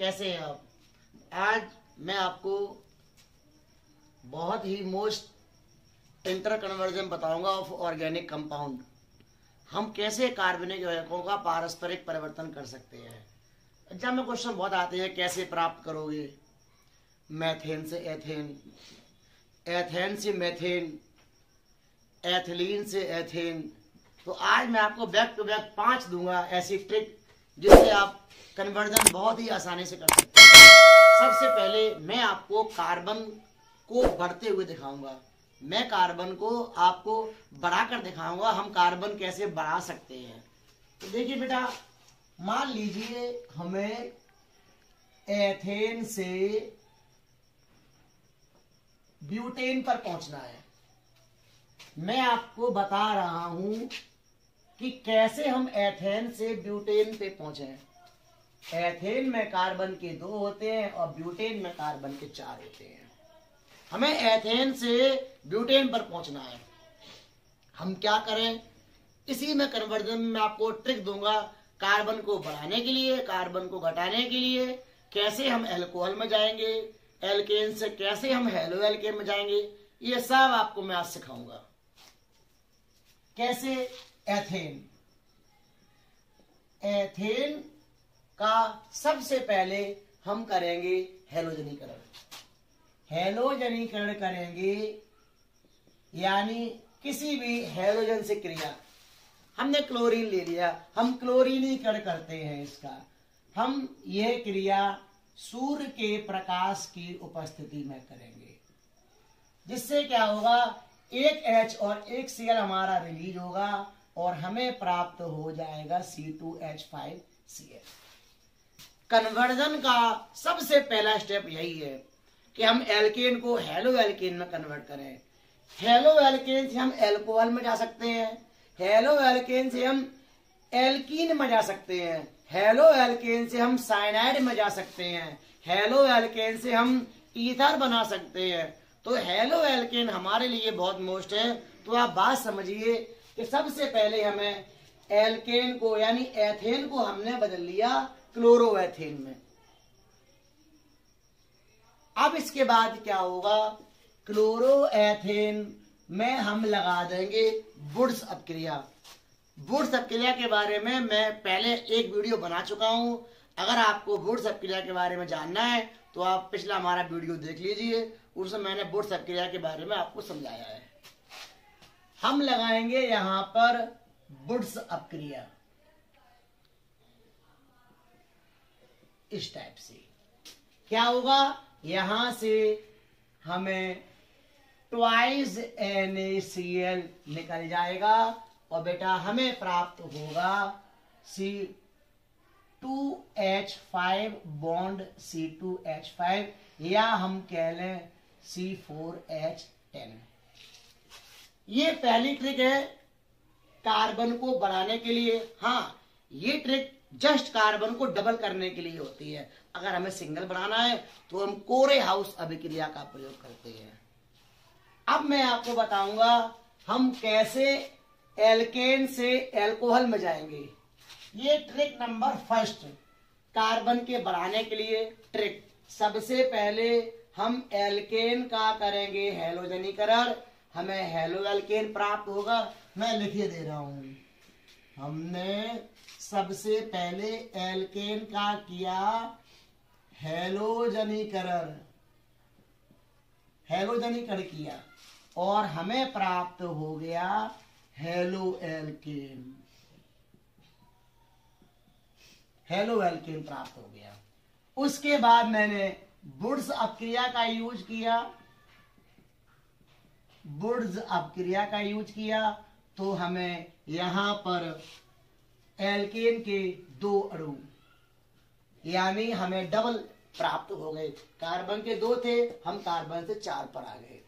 कैसे हैं आप? आज मैं आपको बहुत ही मोस्ट इंटर कन्वर्जन बताऊंगा ऑफ ऑर्गेनिक कंपाउंड। हम कैसे कार्बनिक यौगिकों का पारस्परिक परिवर्तन कर सकते हैं। एग्जाम में क्वेश्चन बहुत आते हैं, कैसे प्राप्त करोगे? मैथेन से एथेन, एथेन से मेथेन, एथिलीन से एथेन। तो आज मैं आपको बैक टू बैक 5 दूंगा ऐसी ट्रिक जिससे आप कन्वर्जन बहुत ही आसानी से कर सकते हैं। सबसे पहले मैं आपको कार्बन को बढ़ते हुए दिखाऊंगा। मैं कार्बन को आपको बढ़ाकर दिखाऊंगा। हम कार्बन कैसे बढ़ा सकते हैं। तो देखिए बेटा, मान लीजिए हमें एथेन से ब्यूटेन पर पहुंचना है। मैं आपको बता रहा हूं कि कैसे हम एथेन से ब्यूटेन पे पहुंचे। एथेन में कार्बन के 2 होते हैं और ब्यूटेन में कार्बन के 4 होते हैं। हमें एथेन से ब्यूटेन पर पहुंचना है। हम क्या करें? इसी में कन्वर्जन में आपको ट्रिक दूंगा। कार्बन को बढ़ाने के लिए, कार्बन को घटाने के लिए कैसे हम एल्कोहल में जाएंगे, एल्केन से कैसे हम हेलो एल्केन में जाएंगे, ये सब आपको मैं आज सिखाऊंगा। कैसे? एथेन का सबसे पहले हम करेंगे हेलोजनीकरण। हेलोजनीकरण करेंगे यानी किसी भी हेलोजन से क्रिया। हमने क्लोरीन ले लिया, हम क्लोरीनीकरण करते हैं इसका। हम यह क्रिया सूर्य के प्रकाश की उपस्थिति में करेंगे, जिससे क्या होगा, एक H और एक Cl हमारा रिलीज होगा और हमें प्राप्त हो जाएगा C2H5Cl। कन्वर्जन का सबसे पहला स्टेप यही है कि हम एल्केन को हेलो एल्केन में कन्वर्ट करें। हेलो एल्केन से हम एल्कोहल में जा सकते हैं, हेलो एल्केन से हम एल्कीन में जा सकते हैं, हेलो एल्केन से हम साइनाइड में जा सकते हैं, हेलो एल्केन से हम ईथर बना सकते हैं। तो हेलो एल्केन हमारे लिए बहुत मोस्ट है। तो आप बात समझिए कि सबसे पहले हमें एल्केन को यानी एथेन को हमने बदल लिया क्लोरोएथेन में। अब इसके बाद क्या होगा, क्लोरोएथेन में हम लगा देंगे वुड्स अपक्रिया। वुड्स अपक्रिया के बारे में मैं पहले एक वीडियो बना चुका हूं। अगर आपको वुड्स अपक्रिया के बारे में जानना है तो आप पिछला हमारा वीडियो देख लीजिए, उसमें मैंने वुड्स अपक्रिया के बारे में आपको समझाया है। हम लगाएंगे यहां पर वुड्स अपक्रिया इस टाइप से। क्या होगा, यहां से हमें ट्वाइस NaCl निकल जाएगा और बेटा हमें प्राप्त होगा C2H5 बॉन्ड C2H5 या हम कह लें C4H10। ये पहली ट्रिक है कार्बन को बढ़ाने के लिए। हाँ, ये ट्रिक जस्ट कार्बन को डबल करने के लिए होती है। अगर हमें सिंगल बनाना है तो हम कोरे हाउस अभिक्रिया का प्रयोग करते हैं। अब मैं आपको बताऊंगा हम कैसे एल्केन से एल्कोहल में जाएंगे। ये ट्रिक नंबर फर्स्ट, कार्बन के बढ़ाने के लिए ट्रिक। सबसे पहले हम एल्केन का करेंगे हेलोजनीकरण, हमें हेलो एल्केन प्राप्त होगा। मैं लिखिए दे रहा हूं। हमने सबसे पहले एल्केन का किया हेलोजनीकरण किया और हमें प्राप्त हो गया हेलो एल्केन प्राप्त हो गया। उसके बाद मैंने वुड्स अपक्रिया का यूज किया तो हमें यहां पर एल्केन के 2 अणु यानी हमें डबल प्राप्त हो गए। कार्बन के 2 थे, हम कार्बन से 4 पर आ गए।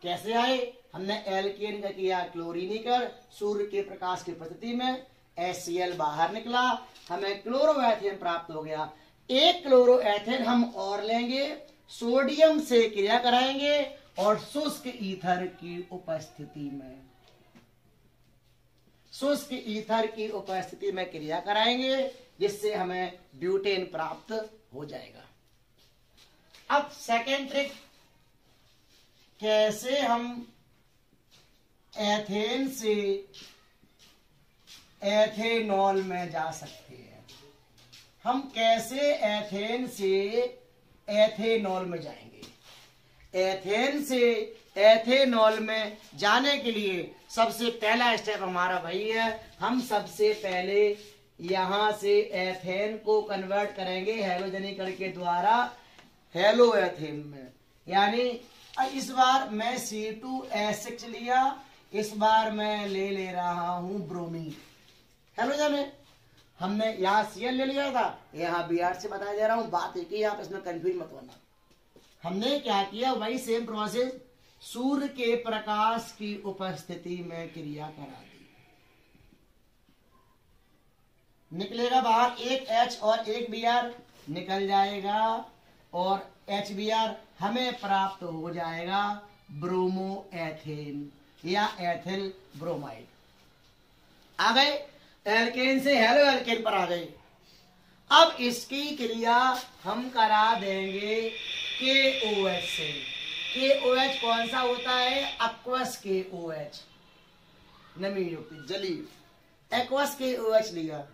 कैसे आए? हमने एल्केन का किया क्लोरीनीकरण, सूर्य के प्रकाश की उपस्थिति में HCl बाहर निकला, हमें क्लोरोएथेन प्राप्त हो गया। एक क्लोरोएथेन हम और लेंगे, सोडियम से क्रिया कराएंगे और शुष्क ईथर की उपस्थिति में क्रिया कराएंगे, जिससे हमें ब्यूटेन प्राप्त हो जाएगा। अब सेकेंड ट्रिक, कैसे हम एथेन से एथेनॉल में जा सकते हैं। हम कैसे एथेन से एथेनॉल में जाएंगे। एथेन से एथेनॉल में जाने के लिए सबसे पहला स्टेप हमारा वही है, हम सबसे पहले यहां से एथेन को कन्वर्ट करेंगे हैलोजनीकरण के द्वारा हेलो एथेन में। यानी इस बार मैं C2H6 लिया, इस बार मैं ले रहा हूं ब्रोमीन। हैलोजन है, हमने यहाँ Cl ले लिया था, यहाँ Br से बता दे रहा हूं, बात एक ही, आप इसमें कंफ्यूज मत होना। हमने क्या किया, वही सेम प्रोसेस, सूर्य के प्रकाश की उपस्थिति में क्रिया करा दी। निकलेगा बाहर एक H और एक Br निकल जाएगा, और HBr हमें प्राप्त हो जाएगा ब्रोमो एथेन या एथिल ब्रोमाइड। आ गए, एल्केन से हेलो एल्केन पर आ गए। अब इसकी क्रिया हम करा देंगे KOH से। KOH कौन सा होता है, एक्वस KOH, नमी युक्त जलीय एक्वस KOH लिया।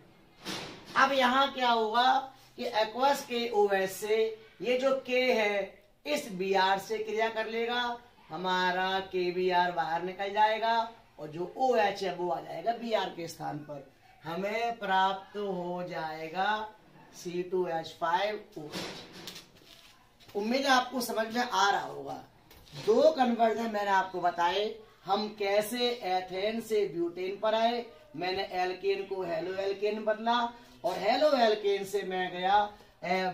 अब यहाँ क्या होगा कि एक्वस KOH से ये जो K है इस Br से क्रिया कर लेगा, हमारा KBr बाहर निकल जाएगा, और जो OH है वो आ जाएगा Br के स्थान पर, हमें प्राप्त हो जाएगा C2H5OH। उम्मीद है आपको समझ में आ रहा होगा। दो कन्वर्जन मैंने आपको बताए, हम कैसे एथेन से ब्यूटेन पर आए। मैंने एल्केन को हेलो एल्केन बदला, और हेलो एल्केन से मैं गया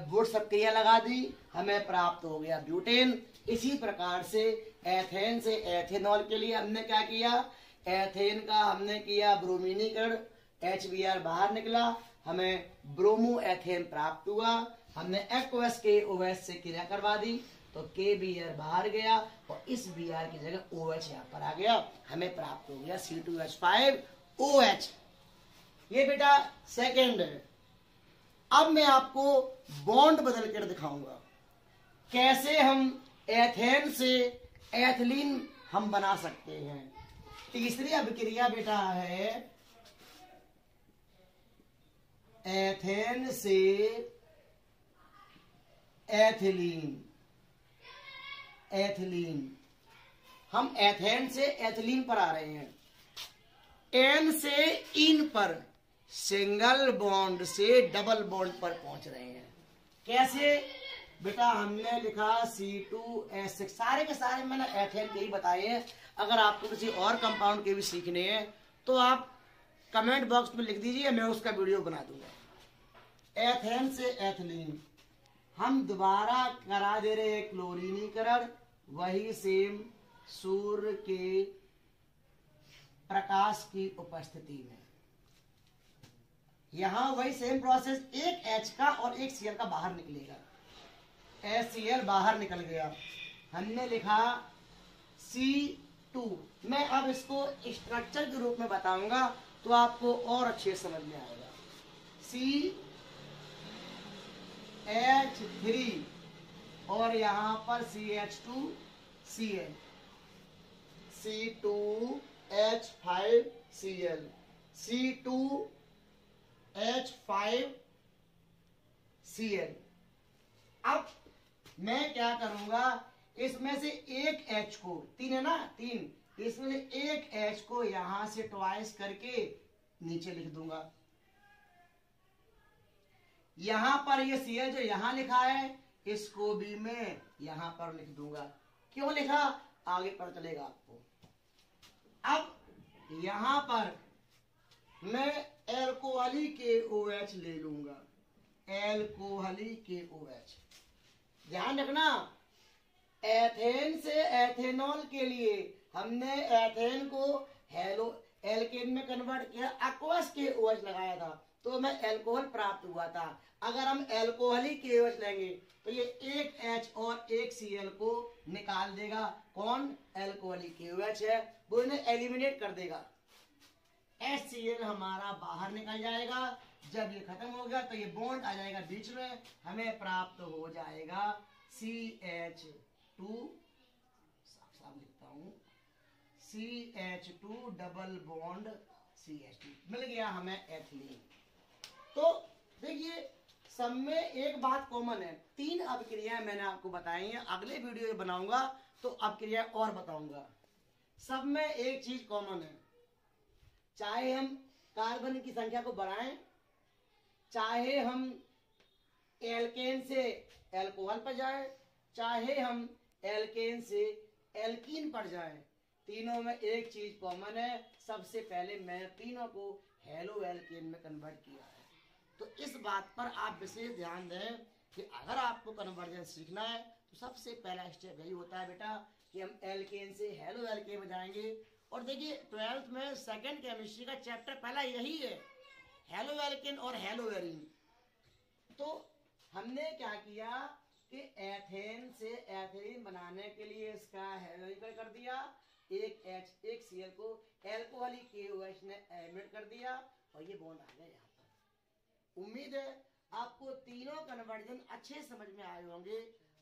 वुड सब क्रिया लगा दी, हमें प्राप्त हो गया ब्यूटेन। इसी प्रकार से एथेन से एथेनॉल के लिए हमने क्या किया, एथेन का हमने किया ब्रोमीनीकरण, HBr बाहर निकला, हमें ब्रोमो एथेन प्राप्त हुआ। हमने एक्वस KOH से क्रिया करवा दी, तो KBr बाहर गया, और इस Br की जगह OH यहाँ पर आ गया, हमें प्राप्त हो गया C2H5OH। ये बेटा सेकेंड है। अब मैं आपको बॉन्ड बदल कर दिखाऊंगा, कैसे हम एथेन से एथिलीन हम बना सकते हैं। तीसरी अभिक्रिया बेटा है एथेन से एथिलीन। एथिलीन, हम एथेन से एथिलीन पर आ रहे हैं। एन से इन पर सिंगल बॉन्ड से डबल बॉन्ड पर पहुंच रहे हैं। कैसे बेटा, हमने लिखा C2H6, सारे के सारे मैंने एथेन के ही बताए हैं। अगर आपको किसी और कंपाउंड के भी सीखने हैं तो आप कमेंट बॉक्स में लिख दीजिए, मैं उसका वीडियो बना दूंगा। एथेन से एथिलीन हम दोबारा करा दे रहे हैं क्लोरीनीकरण, वही सेम सूर्य के प्रकाश की उपस्थिति में। यहां वही सेम प्रोसेस, एक H का और एक Cl का बाहर निकलेगा। HCl बाहर निकल गया, हमने लिखा C2। मैं अब इसको स्ट्रक्चर के रूप में बताऊंगा तो आपको और अच्छे समझ में आएगा। CH3 और यहां पर CH2Cl, C2H5Cl, C2H5Cl। अब मैं क्या करूंगा, इसमें से एक H को, तीन है ना, तीन, इसमें से एक H को यहां से ट्वाइस करके नीचे लिख दूंगा। यहां पर ये Cl जो यहां लिखा है, इसको भी मैं यहां पर लिख दूंगा। क्यों लिखा, आगे पता चलेगा आपको। अब यहां पर मैं एल्कोहली KOH ले लूंगा, एल्कोहली KOH। ध्यान रखना, एथेन से एथेनॉल के लिए हमने एथेन को हेलो एल्केन में कन्वर्ट किया, एक्वस KOH लगाया था, तो हमें एल्कोहल प्राप्त हुआ था। अगर हम एल्कोहली KOH लेंगे तो ये एक H और एक Cl को निकाल देगा। कौन, एल्कोहली KOH है, वो इन्हें एलिमिनेट कर देगा। HCl हमारा बाहर निकल जाएगा, जब ये खत्म हो गया तो ये बॉन्ड आ जाएगा बीच में, हमें प्राप्त हो जाएगा CH2, साफ साफ लिखता हूं, CH2 डबल बॉन्ड CH2, मिल गया हमें एथिलीन। तो देखिए सब में एक बात कॉमन है, 3 अपक्रियाएं मैंने आपको बताई हैं, अगले वीडियो में बनाऊंगा तो अपक्रिया और बताऊंगा। सब में एक चीज कॉमन है, चाहे हम कार्बन की संख्या को बढ़ाएं, चाहे हम एल्केन से एल्कोहल पर जाएं, चाहे हम एल्केन से एल्कीन पर जाएं, तीनों में एक चीज कॉमन है, सबसे पहले मैं तीनों को हेलो एल्केन में कन्वर्ट किया है। तो इस बात पर आप विशेष ध्यान दें कि अगर आपको कन्वर्जन सीखना है तो सबसे पहला स्टेप यही होता है बेटा कि हम एल्केन से हेलो एल्केन में जाएंगे। और देखिए 12th में सेकंड केमिस्ट्री का चैप्टर पहला यही है, हेलो एल्केन और हेलो एरीन। तो हमने क्या किया कि एथेन से एथेरीन बनाने के लिए इसका हेलोइकल कर दिया, एक Cl को एल्कोहलिक KOH ने एमिट कर दिया और ये बॉन्ड आ गया यहाँ पर। उम्मीद है आपको तीनों कन्वर्जन अच्छे समझ में आए होंगे।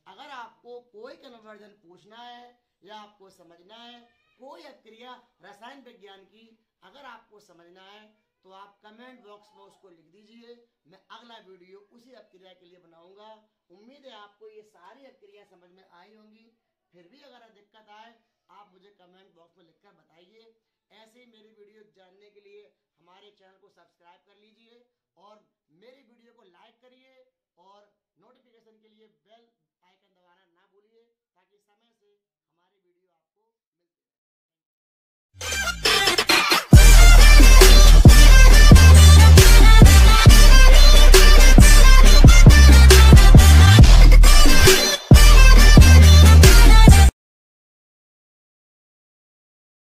अगर आपको कोई कन्वर्जन पूछना है या आपको समझना है, कोई अपक्रिया रसायन विज्ञान की अगर आपको समझना है तो आप कमेंट बॉक्स में उसको लिख दीजिए, मैं अगला वीडियो उसी अपक्रिया के लिए बनाऊंगा। उम्मीद है आपको ये सारी अपक्रिया समझ में आई होंगी। फिर भी अगर दिक्कत आए आप मुझे कमेंट बॉक्स में लिखकर बताइए। ऐसे ही मेरी वीडियो जानने के लिए हमारे चैनल को सब्सक्राइब कर लीजिए और मेरी वीडियो को लाइक करिए और नोटिफिकेशन के लिए बेल